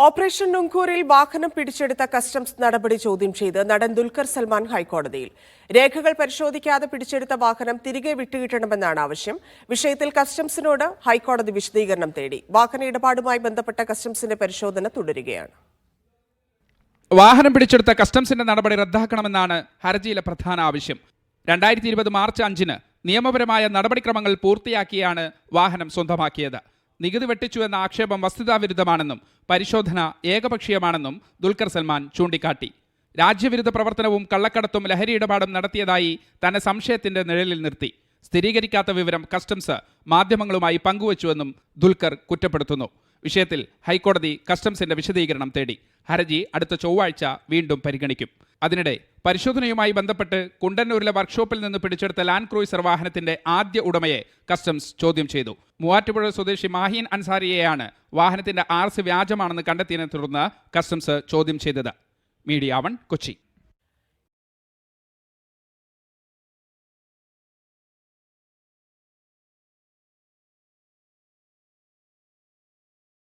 Operation നുങ്കൂറിൽ വാഹനം പിടിച്ചെടുത്ത customs നടപടി ചോദ്യം ചെയ്ത് നടൻ ദുൽഖർ സൽമാൻ ഹൈക്കോടതിയിൽ. രേഖകൾ പരിശോധിക്കാതെ പിടിച്ചെടുത്ത വാഹനം തിരികെ വിട്ടുകിട്ടണമെന്നാണ് ആവശ്യം. വിഷയത്തിൽ കസ്റ്റംസിനോട് ഹൈക്കോടതി വിശദീകരണം തേടി. വാഹന ഇടപാടുമായി ബന്ധപ്പെട്ട കസ്റ്റംസിന്റെ പരിശോധന തുടരുകയാണ്. വാഹനം പിടിച്ചെടുത്ത കസ്റ്റംസിന്റെ നടപടി റദ്ദാക്കണമെന്നാണ് ഹർജിയിലെ പ്രധാന ആവശ്യം. 2020 മാർച്ച് 5-ന് നിയമപരമായ നടപടിക്രമങ്ങൾ പൂർത്തിയാക്കിയാണ് വാഹനം സ്വന്തമാക്കിയത്. നികുതി വെട്ടിച്ചു എന്ന ആക്ഷേപം വസ്തുതാവിരുദ്ധമാണെന്നും പരിശോധന ഏകപക്ഷീയമാണെന്നും ദുൽഖർ സൽമാൻ ചൂണ്ടിക്കാട്ടി. രാജ്യവിരുദ്ധ പ്രവർത്തനവും കള്ളക്കടത്തും ലഹരി ഇടപാടും നടത്തിയതായി തന്നെ സംശയത്തിന്റെ നിഴലിൽ നിർത്തി. സ്ഥിരീകരിക്കാത്ത വിവരം കസ്റ്റംസ് മാധ്യമങ്ങളുമായി പങ്കുവച്ചുവെന്നും ദുൽഖർ കുറ്റപ്പെടുത്തുന്നു. വിഷയത്തിൽ ഹൈക്കോടതി കസ്റ്റംസിന്റെ വിശദീകരണം തേടി. ഹർജി അടുത്ത ചൊവ്വാഴ്ച വീണ്ടും പരിഗണിക്കും. അതിനിടെ പരിശോധനയുമായി ബന്ധപ്പെട്ട് കുണ്ടന്നൂരിലെ വർക്ക്ഷോപ്പിൽ നിന്ന് പിടിച്ചെടുത്ത ലാൻഡ് ക്രൂയിസർ വാഹനത്തിന്റെ ആദ്യ ഉടമയെ കസ്റ്റംസ് ചോദ്യം ചെയ്തു. മൂവാറ്റുപുഴ സ്വദേശി മാഹീൻ അൻസാരിയെയാണ് വാഹനത്തിന്റെ RC വ്യാജമാണെന്ന് കണ്ടെത്തിയതിനെ തുടർന്ന് കസ്റ്റംസ് ചോദ്യം ചെയ്തത്. മീഡിയ 1 കൊച്ചി.